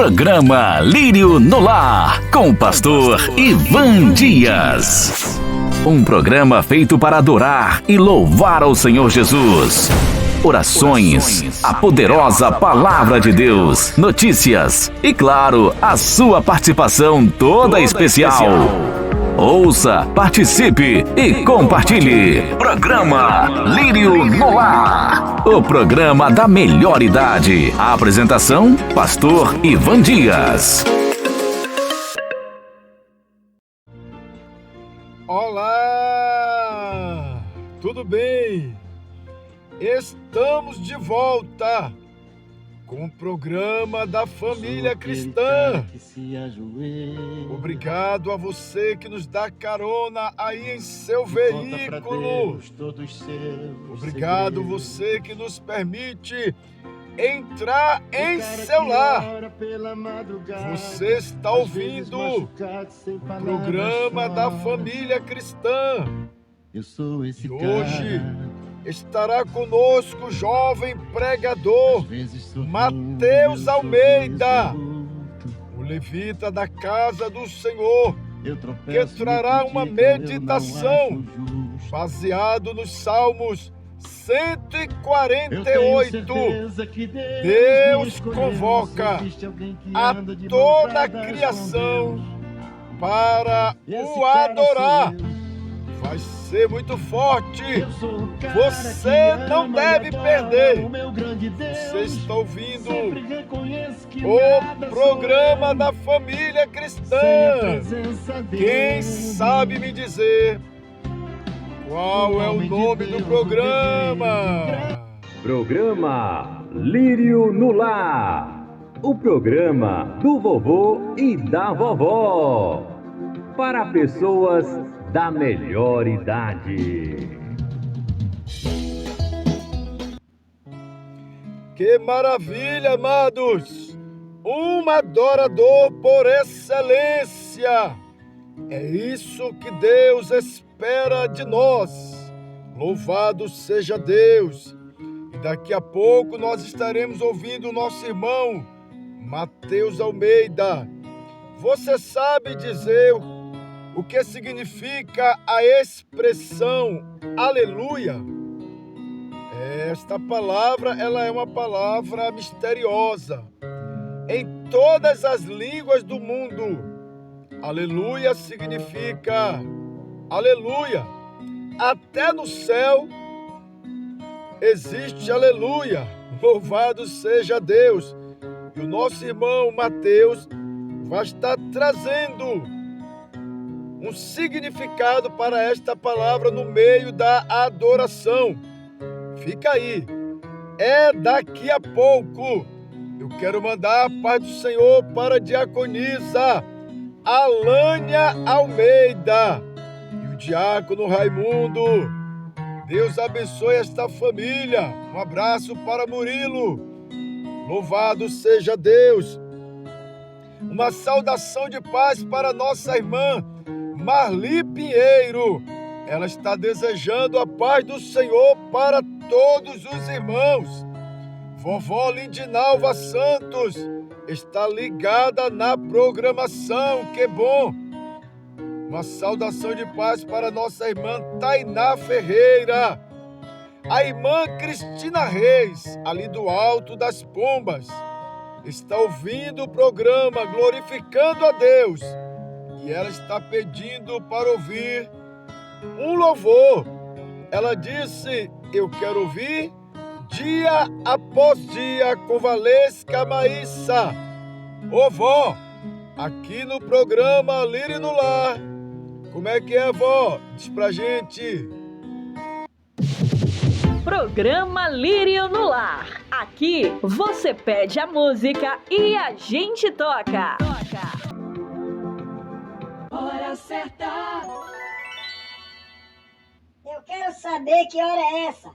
Programa Lírio no Lar, com o pastor Ivan Dias. Um programa feito para adorar e louvar ao Senhor Jesus. Orações, a poderosa palavra de Deus, notícias e, claro, a sua participação toda especial. Ouça, participe e compartilhe. Programa Lírio no Lar, o programa da melhor idade. A apresentação, pastor Ivan Dias. Olá, tudo bem? Estamos de volta com o programa da família cristã. Obrigado a você que nos dá carona aí em seu veículo. Obrigado você que nos permite entrar em seu lar. Você está ouvindo o programa da família cristã. E hoje estará conosco o jovem pregador Mateus Almeida, o levita da casa do Senhor, que trará uma meditação baseado nos Salmos 148. Deus convoca a toda a criação para o adorar. Vai ser muito forte. Você não deve perder. Você está ouvindo o programa da família cristã. Quem sabe me dizer qual é o nome do programa? Programa Lírio no Lar. O programa do vovô e da vovó. Para pessoas da melhor idade. Que maravilha, amados! Um adorador por excelência. É isso que Deus espera de nós. Louvado seja Deus! E daqui a pouco nós estaremos ouvindo o nosso irmão Mateus Almeida. Você sabe dizer o que significa a expressão aleluia? Esta palavra, ela é uma palavra misteriosa. Em todas as línguas do mundo, aleluia significa aleluia. Até no céu existe aleluia. Louvado seja Deus. E o nosso irmão Mateus vai estar trazendo um significado para esta palavra no meio da adoração. Fica aí. É daqui a pouco. Eu quero mandar a paz do Senhor para a diaconisa Alânia Almeida e o diácono Raimundo. Deus abençoe esta família. Um abraço para Murilo. Louvado seja Deus. Uma saudação de paz para nossa irmã Marli Pinheiro. Ela está desejando a paz do Senhor para todos os irmãos. Vovó Lindinalva Santos está ligada na programação, que bom. Uma saudação de paz para nossa irmã Tainá Ferreira. A irmã Cristina Reis, ali do Alto das Pombas, está ouvindo o programa Glorificando a Deus. E ela está pedindo para ouvir um louvor. Ela disse: eu quero ouvir Dia Após Dia com Valesca Maíssa. Ô vó, aqui no programa Lírio no Lar. Como é que é, vó? Diz pra gente. Programa Lírio no Lar. Aqui você pede a música e a gente toca. Hora certa. Eu quero saber que hora é essa.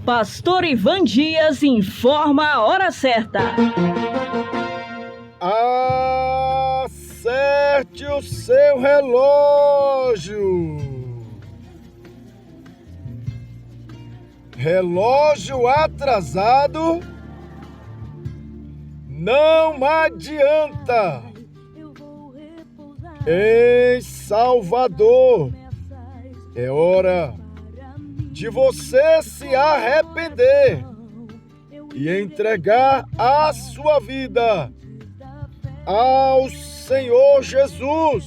Pastor Ivan Dias informa a hora certa. Acerte o seu relógio. Relógio atrasado não adianta. Em Salvador, é hora de você se arrepender e entregar a sua vida ao Senhor Jesus.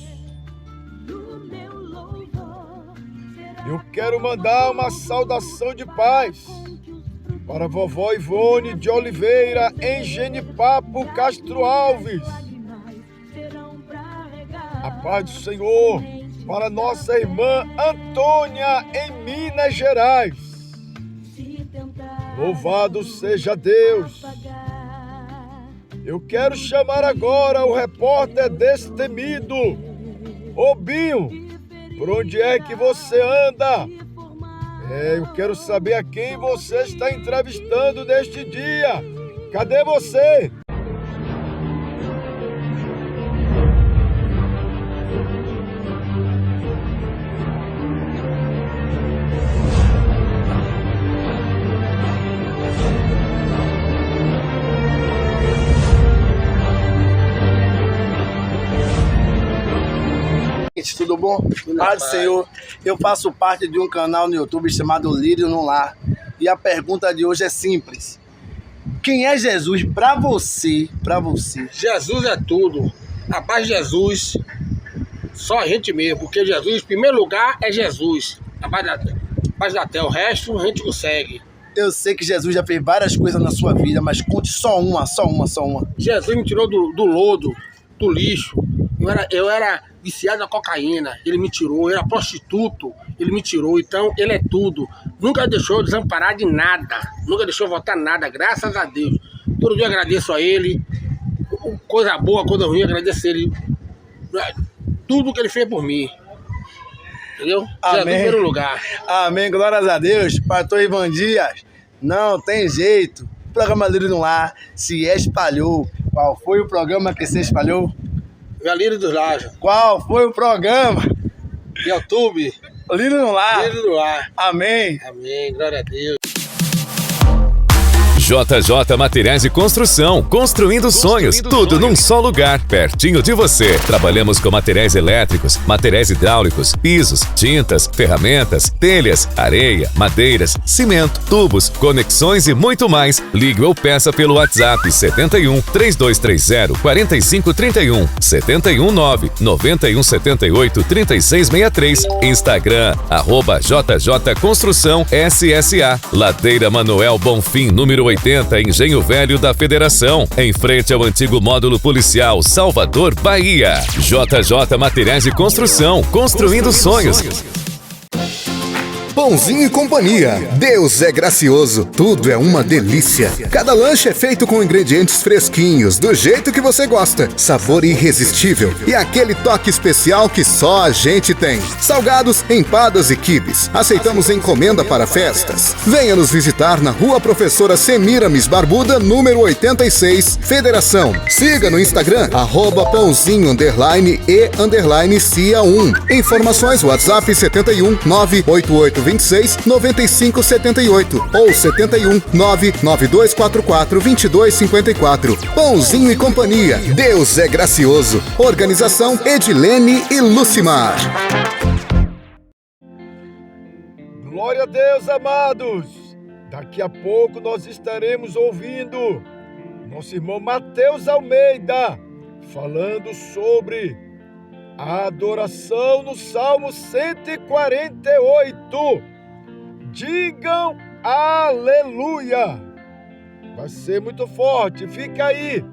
Eu quero mandar uma saudação de paz para a vovó Ivone de Oliveira, em Genipapo, Castro Alves. A paz do Senhor para nossa irmã Antônia, em Minas Gerais. Louvado seja Deus. Eu quero chamar agora o repórter destemido, Ô Binho, por onde é que você anda? Eu quero saber a quem você está entrevistando neste dia. Cadê você? Tudo bom? Paz do Senhor. Eu faço parte de um canal no YouTube chamado Lírio no Lar. E a pergunta de hoje é simples. Quem é Jesus para você? Jesus é tudo. A paz de Jesus, só a gente mesmo. Porque Jesus, em primeiro lugar, é Jesus. A paz da terra, o resto a gente consegue. Eu sei que Jesus já fez várias coisas na sua vida, mas conte só uma. Jesus me tirou do lodo, do lixo. Eu era viciado na cocaína, ele me tirou. Eu era prostituto, ele me tirou. Então, ele é tudo. Nunca deixou eu desamparar de nada. Nunca deixou eu voltar nada, graças a Deus. Todo dia eu agradeço a ele. Coisa boa, coisa ruim, eu agradeço a ele. Tudo que ele fez por mim. Entendeu? Amém. Jesus em primeiro lugar. Amém, glórias a Deus. Pastor Ivan Dias, não tem jeito. O programa Lírio no Lar se espalhou. Qual foi o programa que se espalhou? Lírio dos Lajes. Qual foi o programa? YouTube. Lírio no Lar. Lírio do Lar. Amém. Amém, glória a Deus. JJ Materiais de Construção, construindo sonhos, tudo num só lugar, pertinho de você. Trabalhamos com materiais elétricos, materiais hidráulicos, pisos, tintas, ferramentas, telhas, areia, madeiras, cimento, tubos, conexões e muito mais. Ligue ou peça pelo WhatsApp 71 3230 4531, 719 9178 3663, Instagram @JJ Construção SSA, Ladeira Manuel Bonfim, número 80, Engenho Velho da Federação, em frente ao antigo módulo policial, Salvador, Bahia. JJ Materiais de Construção, construindo sonhos. Pãozinho e Companhia. Deus é gracioso, tudo é uma delícia. Cada lanche é feito com ingredientes fresquinhos, do jeito que você gosta. Sabor irresistível e aquele toque especial que só a gente tem. Salgados, empadas e quibes. Aceitamos encomenda para festas. Venha nos visitar na Rua Professora Semiramis Barbuda, número 86, Federação. Siga no Instagram, @pãozinho_e_cia1. Informações WhatsApp 71 988 26 95 78 ou 71 99244 2254. Pãozinho e Companhia. Deus é gracioso. Organização Edilene e Lucimar. Glória a Deus, amados. Daqui a pouco nós estaremos ouvindo nosso irmão Mateus Almeida falando sobre a adoração no Salmo 148. Digam aleluia. Vai ser muito forte, fica aí.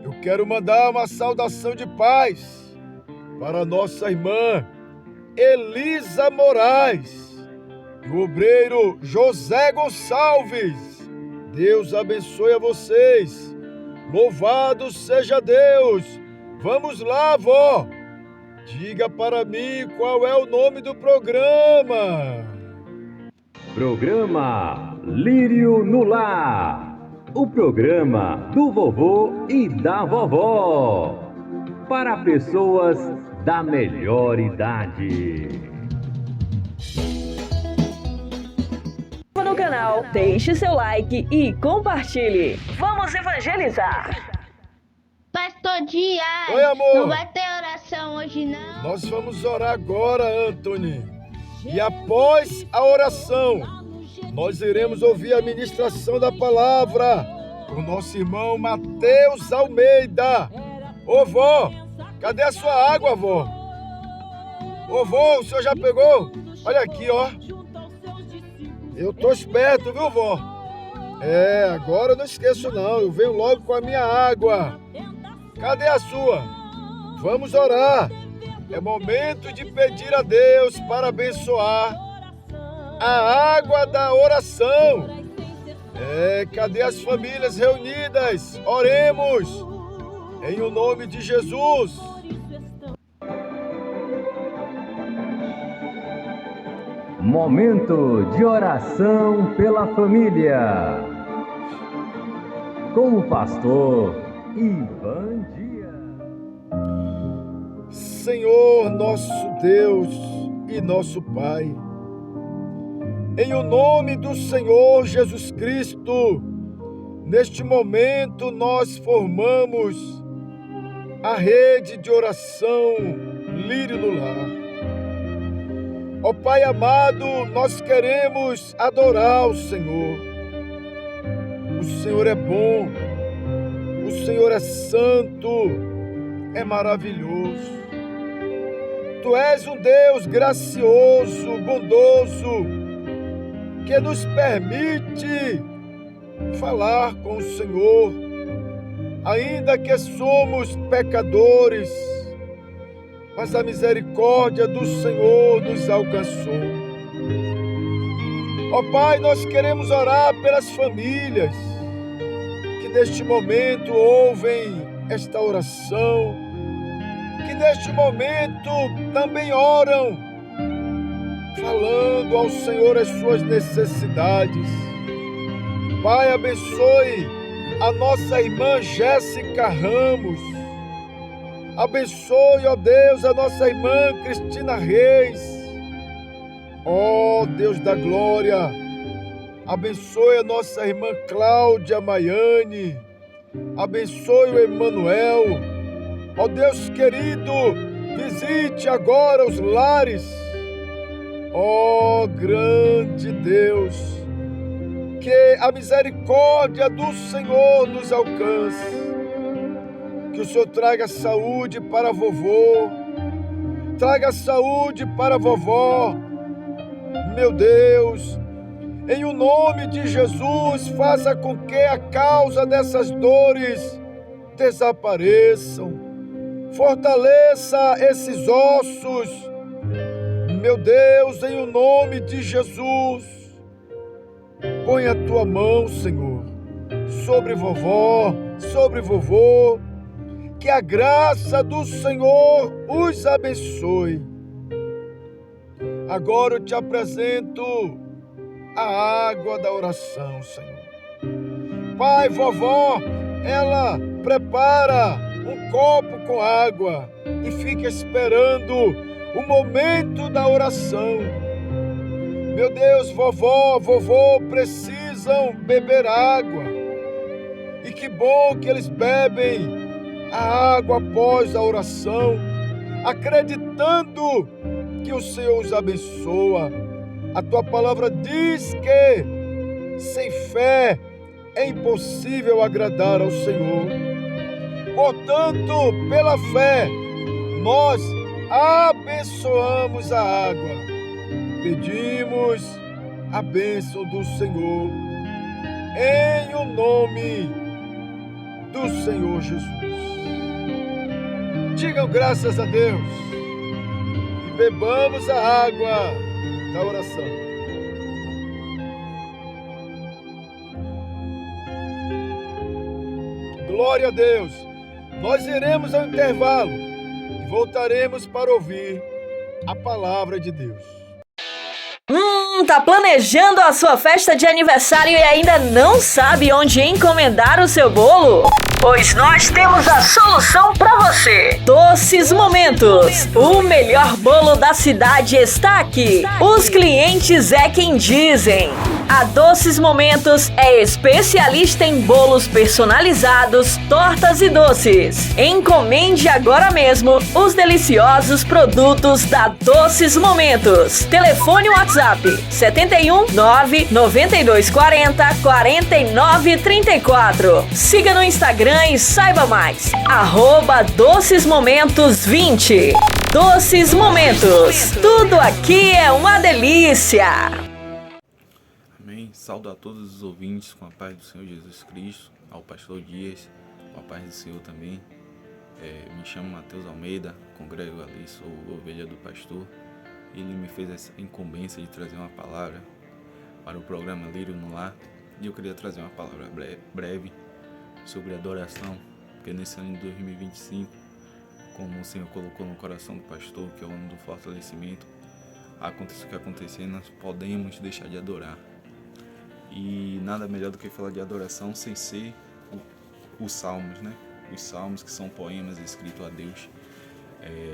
Eu quero mandar uma saudação de paz para nossa irmã Elisa Moraes e o obreiro José Gonçalves. Deus abençoe a vocês. Louvado seja Deus. Vamos lá, vó. Diga para mim qual é o nome do programa. Programa Lírio no Lar. O programa do vovô e da vovó. Para pessoas da melhor idade. No canal, deixe seu like e compartilhe. Vamos evangelizar! Pastor Dias, Oi, amor. não vai ter oração hoje não? Nós vamos orar agora, Anthony. E após a oração, nós iremos ouvir a ministração da palavra com o nosso irmão Matheus Almeida. Ô, vó, cadê a sua água, vó? Ô, vó, o senhor já pegou? Olha aqui, ó. Eu tô esperto, viu, vó? Agora eu não esqueço não, eu venho logo com a minha água. Cadê a sua? Vamos orar. É momento de pedir a Deus para abençoar a água da oração. Cadê as famílias reunidas? Oremos em o nome de Jesus. Momento de oração pela família. Com o pastor Ivan Dias. Senhor, nosso Deus e nosso Pai, em o nome do Senhor Jesus Cristo, neste momento nós formamos a rede de oração Lírio no Lar. Ó Pai amado, nós queremos adorar o Senhor. O Senhor é bom, o Senhor é santo, é maravilhoso. Tu és um Deus gracioso, bondoso, que nos permite falar com o Senhor, ainda que somos pecadores, mas a misericórdia do Senhor nos alcançou. Ó Pai, nós queremos orar pelas famílias que neste momento ouvem esta oração, que neste momento também oram, falando ao Senhor as suas necessidades. Pai, abençoe a nossa irmã Jéssica Ramos. Abençoe, ó Deus, a nossa irmã Cristina Reis. Ó Deus da glória, abençoe a nossa irmã Cláudia Maiane. Abençoe o Emanuel. Ó Deus querido, visite agora os lares. Ó grande Deus, que a misericórdia do Senhor nos alcance. Que o Senhor traga saúde para vovô, traga saúde para vovó. Meu Deus, em o nome de Jesus, faça com que a causa dessas dores desapareçam. Fortaleça esses ossos. Meu Deus, em o nome de Jesus, põe a tua mão, Senhor, sobre vovó, sobre vovô. Que a graça do Senhor os abençoe. Agora eu te apresento a água da oração, Senhor. Pai, vovó, ela prepara um copo com água e fica esperando o momento da oração. Meu Deus, vovó, vovô precisam beber água. E que bom que eles bebem a água após a oração, acreditando que o Senhor os abençoa. A tua palavra diz que sem fé é impossível agradar ao Senhor. Portanto, pela fé, nós abençoamos a água. Pedimos a bênção do Senhor em o nome do Senhor Jesus. Digam graças a Deus e bebamos a água da oração. Glória a Deus. Nós iremos ao intervalo e voltaremos para ouvir a palavra de Deus. Tá planejando a sua festa de aniversário e ainda não sabe onde encomendar o seu bolo? pois nós temos a solução para você. Doces Momentos, o melhor bolo da cidade está aqui. Os clientes é quem dizem. A Doces Momentos é especialista em bolos personalizados, tortas e doces. Encomende agora mesmo os deliciosos produtos da Doces Momentos. Telefone WhatsApp 71 992 40 49 34. Siga no Instagram e saiba mais. @Doces Momentos 20. Doces Momentos. Tudo aqui é uma delícia. Amém. Saúdo a todos os ouvintes com a paz do Senhor Jesus Cristo, ao pastor Dias, com a paz do Senhor também. Me chamo Matheus Almeida, congrego ali, sou ovelha do pastor. Ele me fez essa incumbência de trazer uma palavra para o programa Lírio no Lar. E eu queria trazer uma palavra breve sobre adoração, porque nesse ano de 2025, como o Senhor colocou no coração do pastor, que é o ano do fortalecimento, aconteça o que acontecer, nós podemos deixar de adorar. E nada melhor do que falar de adoração sem ser os salmos, né? Os salmos, que são poemas escritos a Deus,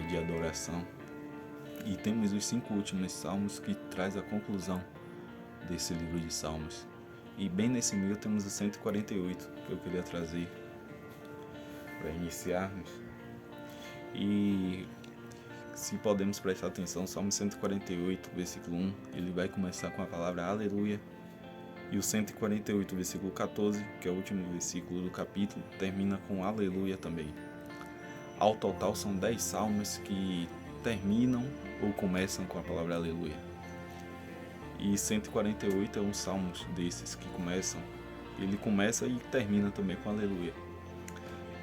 de adoração. E temos os 5 últimos salmos que traz a conclusão desse livro de salmos. E bem nesse meio temos o 148, que eu queria trazer para iniciarmos. E se podemos prestar atenção, Salmo 148, versículo 1, ele vai começar com a palavra aleluia. E o 148, versículo 14, que é o último versículo do capítulo, termina com aleluia também. Ao total são 10 salmos que terminam ou começam com a palavra aleluia. E 148 é um salmo desses que começam, ele começa e termina também com aleluia.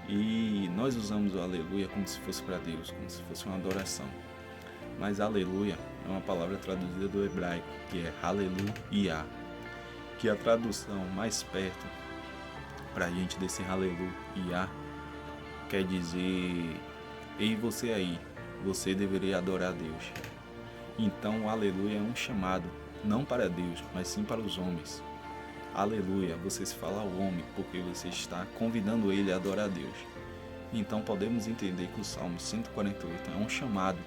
E nós usamos o aleluia como se fosse para Deus, como se fosse uma adoração. Mas aleluia é uma palavra traduzida do hebraico, que é aleluia, que a tradução mais perto para a gente desse aleluia quer dizer: ei, você aí, você deveria adorar a Deus. Então o aleluia é um chamado, não para Deus, mas sim para os homens. Aleluia, você se fala ao homem, porque você está convidando ele a adorar a Deus. Então podemos entender que o Salmo 148 é um chamado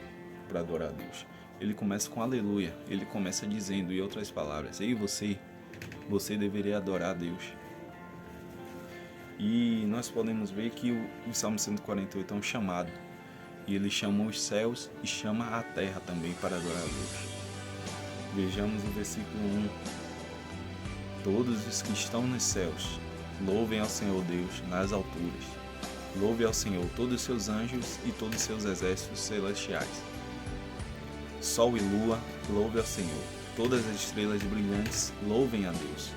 para adorar a Deus. Ele começa com aleluia, ele começa dizendo, em outras palavras, ei, você deveria adorar a Deus. E nós podemos ver que o Salmo 148 é um chamado. E ele chama os céus e chama a terra também para adorar a Deus. Vejamos o versículo 1. Todos os que estão nos céus, louvem ao Senhor Deus nas alturas. Louve ao Senhor todos os seus anjos e todos os seus exércitos celestiais. Sol e lua, louve ao Senhor. Todas as estrelas brilhantes, louvem a Deus.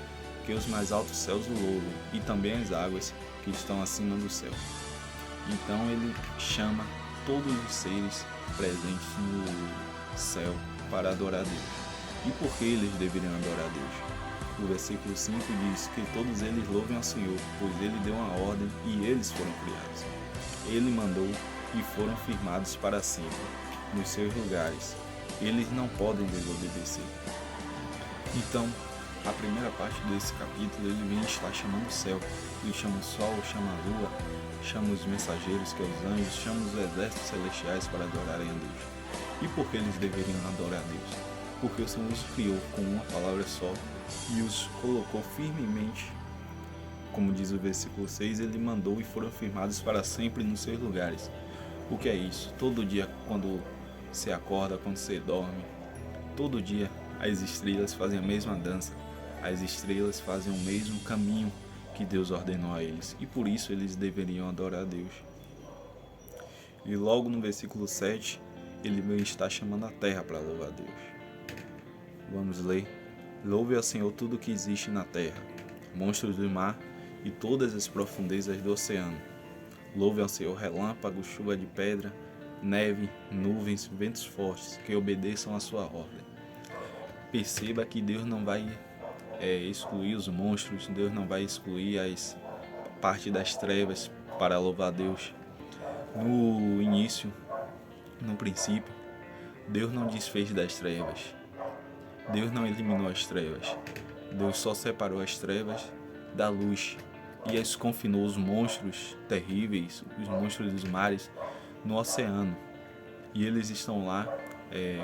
Que os mais altos céus o louvem, e também as águas que estão acima do céu. Então ele chama todos os seres presentes no céu para adorar a Deus. E por que eles deveriam adorar a Deus? O versículo 5 diz que todos eles louvem ao Senhor, pois ele deu uma ordem e eles foram criados. Ele mandou e foram firmados para sempre nos seus lugares. Eles não podem desobedecer. Então, a primeira parte desse capítulo, ele vem estar chamando o céu. Ele chama o sol, chama a lua, chama os mensageiros, que é os anjos, chama os exércitos celestiais para adorarem a Deus. E por que eles deveriam adorar a Deus? Porque o Senhor os criou com uma palavra só e os colocou firmemente, como diz o versículo 6, ele mandou e foram firmados para sempre nos seus lugares. O que é isso? Todo dia, quando você acorda, quando você dorme, todo dia as estrelas fazem a mesma dança, as estrelas fazem o mesmo caminho que Deus ordenou a eles, e por isso eles deveriam adorar a Deus. E logo no versículo 7, ele está chamando a terra para louvar a Deus. Vamos ler. Louve ao Senhor tudo que existe na terra, monstros do mar e todas as profundezas do oceano. Louve ao Senhor relâmpagos, chuva de pedra, neve, nuvens, ventos fortes, que obedeçam à sua ordem. Perceba que Deus não vai excluir os monstros, Deus não vai excluir as partes das trevas para louvar a Deus. No início, no princípio, Deus não desfez das trevas. Deus não eliminou as trevas. Deus só separou as trevas da luz. e confinou os monstros terríveis, os monstros dos mares, no oceano. E eles estão lá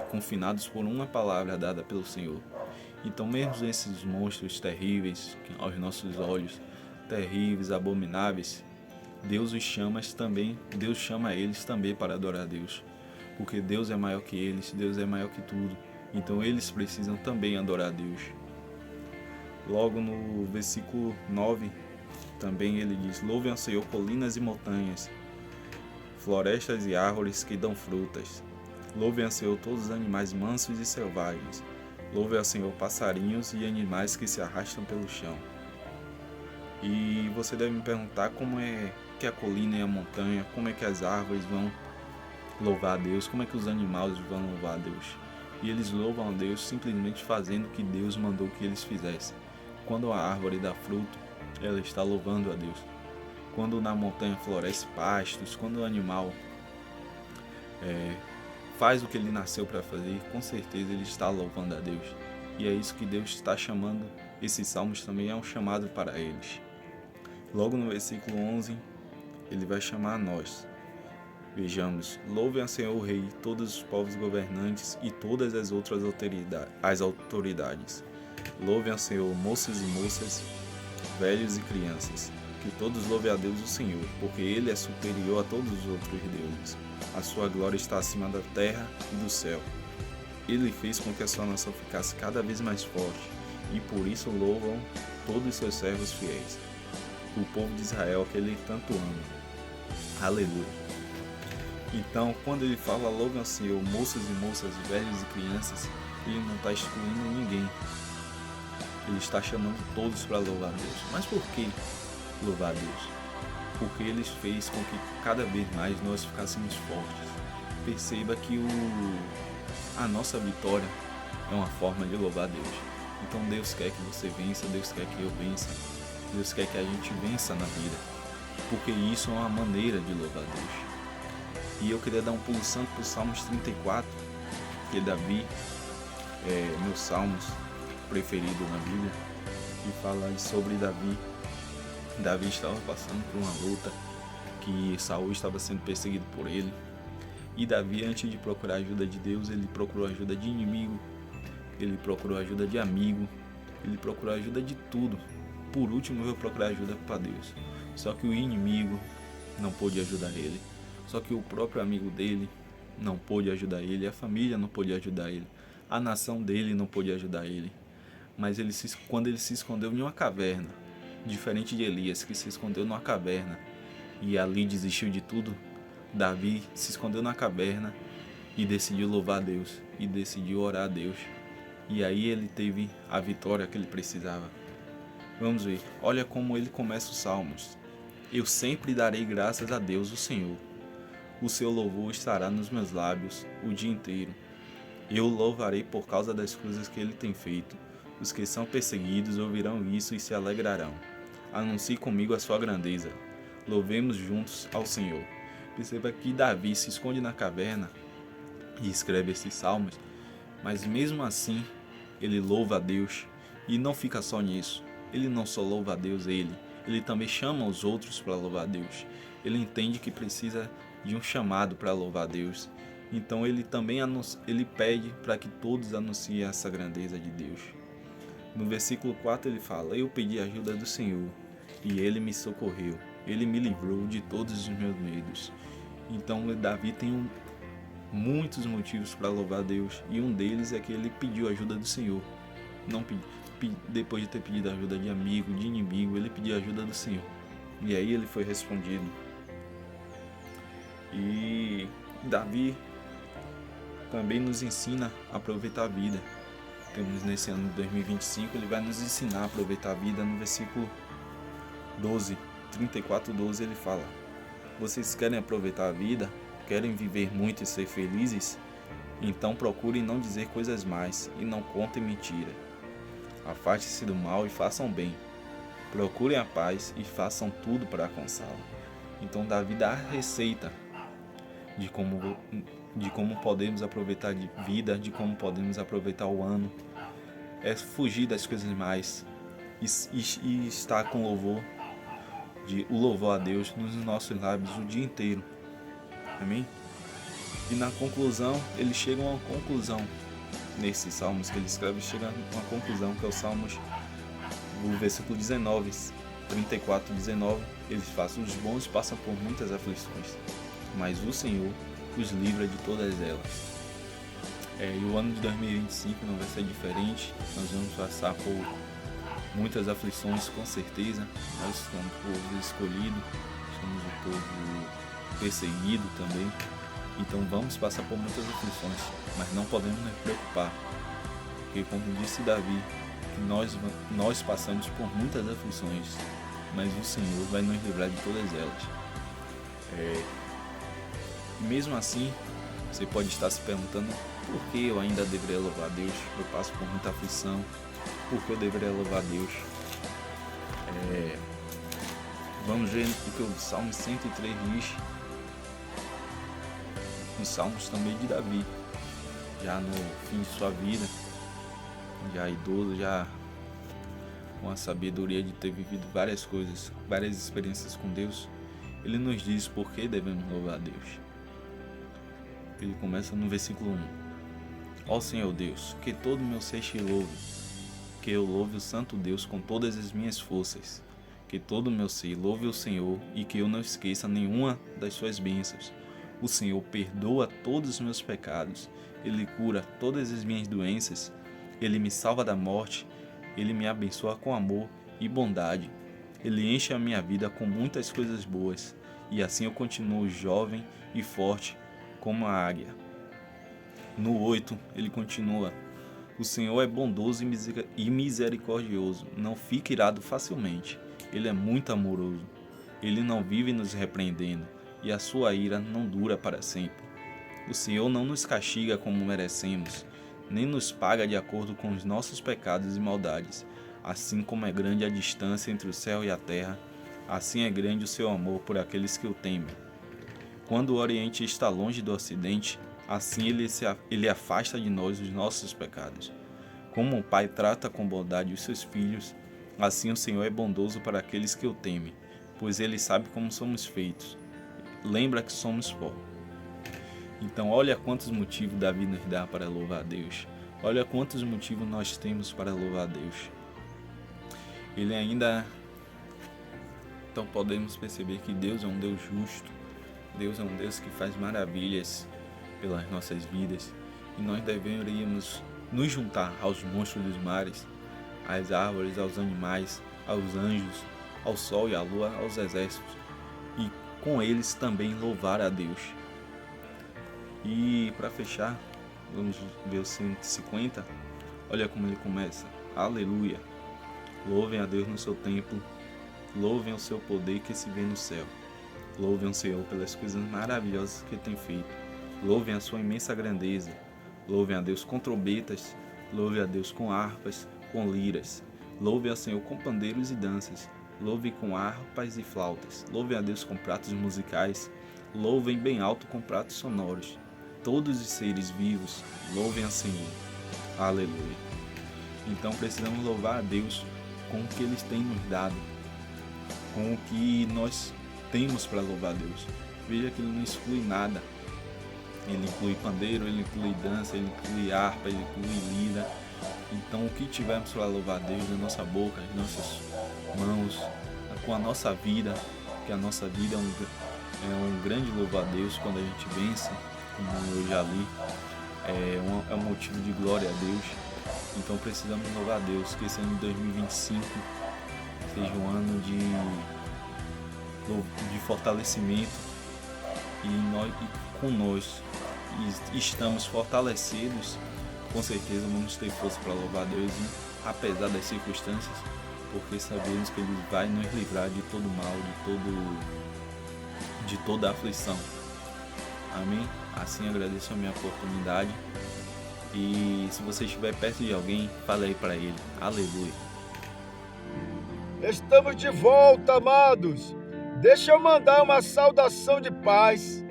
confinados por uma palavra dada pelo Senhor. Então, mesmo esses monstros terríveis, aos nossos olhos, terríveis, abomináveis, Deus chama eles também para adorar a Deus. Porque Deus é maior que eles, Deus é maior que tudo. Então eles precisam também adorar a Deus. Logo no versículo 9, também ele diz: louvem ao Senhor colinas e montanhas, florestas e árvores que dão frutas. Louvem ao Senhor todos os animais mansos e selvagens. Louvem ao Senhor passarinhos e animais que se arrastam pelo chão. E você deve me perguntar como é que a colina e a montanha, como é que as árvores vão louvar a Deus, como é que os animais vão louvar a Deus. E eles louvam a Deus simplesmente fazendo o que Deus mandou que eles fizessem. Quando a árvore dá fruto, ela está louvando a Deus. Quando na montanha floresce pastos, quando o animal faz o que ele nasceu para fazer, com certeza ele está louvando a Deus. E é isso que Deus está chamando. Esses salmos também é um chamado para eles. Logo no versículo 11, ele vai chamar a nós. Vejamos: louvem a Senhor o Rei, todos os povos governantes e todas as outras autoridades. Louvem a Senhor moças e moças, velhos e crianças. Que todos louvem a Deus o Senhor, porque Ele é superior a todos os outros deuses. A sua glória está acima da terra e do céu. Ele fez com que a sua nação ficasse cada vez mais forte, e por isso louvam todos os seus servos fiéis, o povo de Israel que Ele tanto ama. Aleluia! Então, quando ele fala louvem ao Senhor moças e moças, velhos e crianças, ele não está excluindo ninguém. Ele está chamando todos para louvar a Deus. Mas por que louvar a Deus? Porque ele fez com que cada vez mais nós ficássemos fortes. Perceba que a nossa vitória é uma forma de louvar a Deus. Então Deus quer que você vença, Deus quer que eu vença, Deus quer que a gente vença na vida. Porque isso é uma maneira de louvar a Deus. E eu queria dar um pulo santo para o Salmos 34, que Davi meu salmos preferido na Bíblia, e fala sobre Davi. Davi estava passando por uma luta, que Saul estava sendo perseguido por ele, e Davi, antes de procurar ajuda de Deus, ele procurou ajuda de inimigo, ele procurou ajuda de amigo, ele procurou ajuda de tudo. Por último, veio procurar ajuda para Deus. Só que o inimigo não pôde ajudar ele. Só que o próprio amigo dele não pôde ajudar ele, a família não pôde ajudar ele, a nação dele não pôde ajudar ele. Mas quando ele se escondeu em uma caverna, diferente de Elias, que se escondeu numa caverna e ali desistiu de tudo, Davi se escondeu na caverna e decidiu louvar a Deus, e decidiu orar a Deus. E aí ele teve a vitória que ele precisava. Vamos ver, olha como ele começa os salmos. Eu sempre darei graças a Deus, o Senhor. O seu louvor estará nos meus lábios o dia inteiro. Eu o louvarei por causa das coisas que ele tem feito. Os que são perseguidos ouvirão isso e se alegrarão. Anuncie comigo a sua grandeza. Louvemos juntos ao Senhor. Perceba que Davi se esconde na caverna e escreve esses salmos, mas mesmo assim ele louva a Deus, e não fica só nisso. Ele não só louva a Deus, ele também chama os outros para louvar a Deus. Ele entende que precisa de um chamado para louvar a Deus. Então ele também ele pede para que todos anunciem essa grandeza de Deus. No versículo 4 ele fala: eu pedi a ajuda do Senhor, e ele me socorreu. Ele me livrou de todos os meus medos. Então Davi tem muitos motivos para louvar a Deus, e um deles é que ele pediu a ajuda do Senhor. Não depois de ter pedido a ajuda de amigo, de inimigo, ele pediu a ajuda do Senhor. E aí ele foi respondido. E Davi também nos ensina a aproveitar a vida. Temos nesse ano de 2025, ele vai nos ensinar a aproveitar a vida. No versículo 12, 34:12, ele fala: vocês querem aproveitar a vida? Querem viver muito e ser felizes? Então procurem não dizer coisas más e não contem mentira. Afastem-se do mal e façam bem. Procurem a paz e façam tudo para alcançá-la. Então Davi dá a receita de como podemos aproveitar a vida, de como podemos aproveitar o ano. É fugir das coisas mais e estar com louvor. o louvor a Deus nos nossos lábios o dia inteiro. Amém? E na conclusão, ele chega a uma conclusão. Nesses salmos que ele escreve, chega a uma conclusão, que é o Salmos, o versículo 19, 34, 19. Ele faz: os bons passam por muitas aflições, mas o Senhor os livra de todas elas. E o ano de 2025 não vai ser diferente. Nós vamos passar por muitas aflições, com certeza. Nós somos o povo escolhido, somos o povo perseguido também. Então vamos passar por muitas aflições, mas não podemos nos preocupar, porque, como disse Davi, nós passamos por muitas aflições, mas o Senhor vai nos livrar de todas elas. Mesmo assim, você pode estar se perguntando: por que eu ainda deveria louvar a Deus? Eu passo por muita aflição, por que eu deveria louvar a Deus? Vamos ver o que o Salmo 103 diz. Os salmos também de Davi, já no fim de sua vida, já idoso, já com a sabedoria de ter vivido várias coisas, várias experiências com Deus, ele nos diz por que devemos louvar a Deus. Ele começa no versículo 1. Ó Senhor Deus, que todo o meu ser te louve, que eu louve o santo Deus com todas as minhas forças, que todo o meu ser louve o Senhor e que eu não esqueça nenhuma das suas bênçãos. O Senhor perdoa todos os meus pecados, Ele cura todas as minhas doenças, Ele me salva da morte, Ele me abençoa com amor e bondade, Ele enche a minha vida com muitas coisas boas, e assim eu continuo jovem e forte como a águia. No 8, ele continua: o Senhor é bondoso e misericordioso, não fica irado facilmente, Ele é muito amoroso, Ele não vive nos repreendendo, e a sua ira não dura para sempre. O Senhor não nos castiga como merecemos, nem nos paga de acordo com os nossos pecados e maldades. Assim como é grande a distância entre o céu e a terra, assim é grande o seu amor por aqueles que o temem. Quando o Oriente está longe do Ocidente, assim ele afasta de nós os nossos pecados. Como o Pai trata com bondade os seus filhos, assim o Senhor é bondoso para aqueles que o temem, pois Ele sabe como somos feitos. Lembra que somos pó. Então olha quantos motivos Davi nos dá para louvar a Deus. Olha quantos motivos nós temos para louvar a Deus. Ele ainda... Então podemos perceber que Deus é um Deus justo. Deus é um Deus que faz maravilhas pelas nossas vidas. E nós deveríamos nos juntar aos monstros dos mares, às árvores, aos animais, aos anjos, ao sol e à lua, aos exércitos. E com eles também louvar a Deus. E para fechar, vamos ver o 150. Olha como ele começa: aleluia, louvem a Deus no seu templo, louvem o seu poder que se vê no céu, louvem o Senhor pelas coisas maravilhosas que tem feito, louvem a sua imensa grandeza, louvem a Deus com trombetas, louvem a Deus com harpas, com liras, louvem ao Senhor com pandeiros e danças, louvem com harpas e flautas, louvem a Deus com pratos musicais, louvem bem alto com pratos sonoros. Todos os seres vivos, louvem ao Senhor. Aleluia. Então precisamos louvar a Deus com o que Ele tem nos dado, com o que nós temos para louvar a Deus. Veja que Ele não exclui nada. Ele inclui pandeiro, Ele inclui dança, Ele inclui harpa, Ele inclui lira. Então o que tivermos para louvar a Deus, a nossa boca, as nossas mãos, com a nossa vida, que a nossa vida é um grande louvor a Deus quando a gente vence, como eu já li, é um motivo de glória a Deus. Então precisamos louvar a Deus, que esse ano de 2025 seja um ano de fortalecimento, e com nós estamos fortalecidos, com certeza vamos ter força para louvar a Deus, apesar das circunstâncias, porque sabemos que Ele vai nos livrar de todo mal, de toda aflição. Amém? Assim agradeço a minha oportunidade. E se você estiver perto de alguém, fale aí para ele. Aleluia. Estamos de volta, amados. Deixa eu mandar uma saudação de paz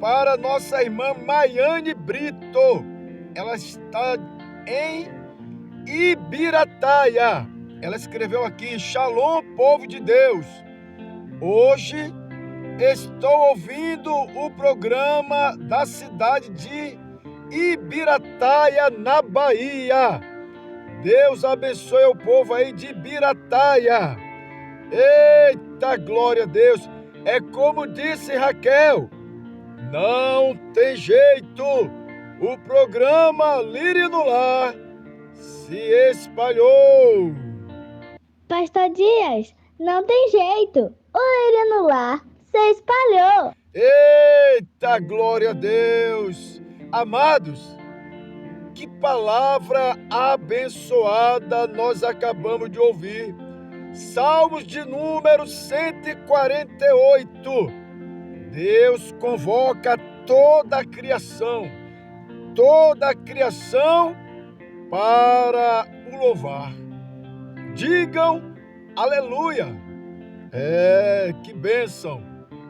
para nossa irmã Maiane Brito. Ela está em Ibirataia. Ela escreveu aqui: Shalom, povo de Deus. Hoje estou ouvindo o programa da cidade de Ibirataia, na Bahia. Deus abençoe o povo aí de Ibirataia. Eita, glória a Deus. É como disse Raquel, não tem jeito. O programa Lírio no Lar se espalhou. Pastor Dias, não tem jeito. O Lírio no Lar se espalhou. Eita, glória a Deus. Amados, que palavra abençoada nós acabamos de ouvir. Salmos de número 148. Deus convoca toda a criação para o louvar. Digam aleluia. Que bênção.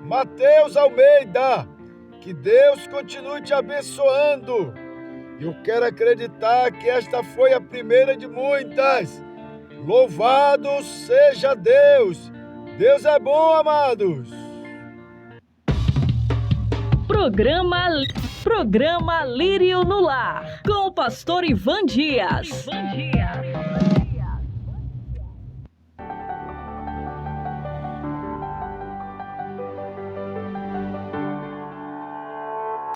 Mateus Almeida, que Deus continue te abençoando. Eu quero acreditar que esta foi a primeira de muitas. Louvado seja Deus. Deus é bom, amados. Programa Lírio no Lar, com o pastor Ivan Dias.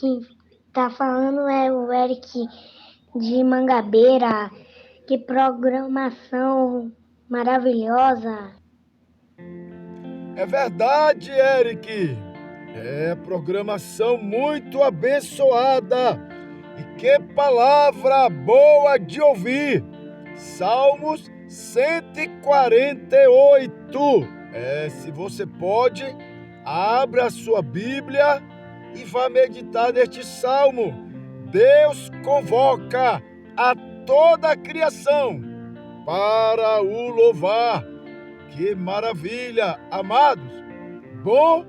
Quem tá falando é o Eric de Mangabeira. Que programação maravilhosa. É verdade, Eric. Programação muito abençoada. E que palavra boa de ouvir. Salmos 148. Se você pode, abra a sua Bíblia e vá meditar neste salmo. Deus convoca a toda a criação para o louvar. Que maravilha, amados! Bom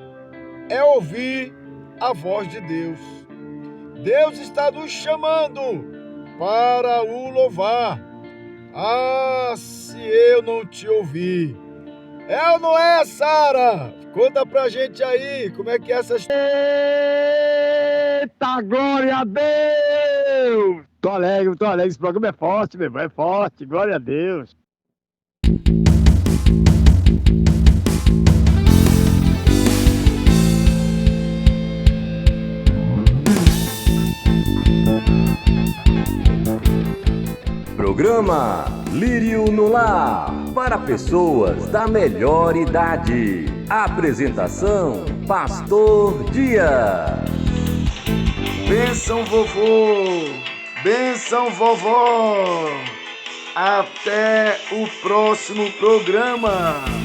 é ouvir a voz de Deus. Deus está nos chamando para o louvar. Se eu não te ouvir. É ou não é, Sara? Conta pra gente aí, como é que é essa história? Eita, glória a Deus! Tô alegre, esse programa é forte, meu irmão, é forte, glória a Deus. Programa Lírio no Lar, para pessoas da melhor idade. Apresentação, Pastor Dias. Bênção, vovô! Bênção, vovó! Até o próximo programa!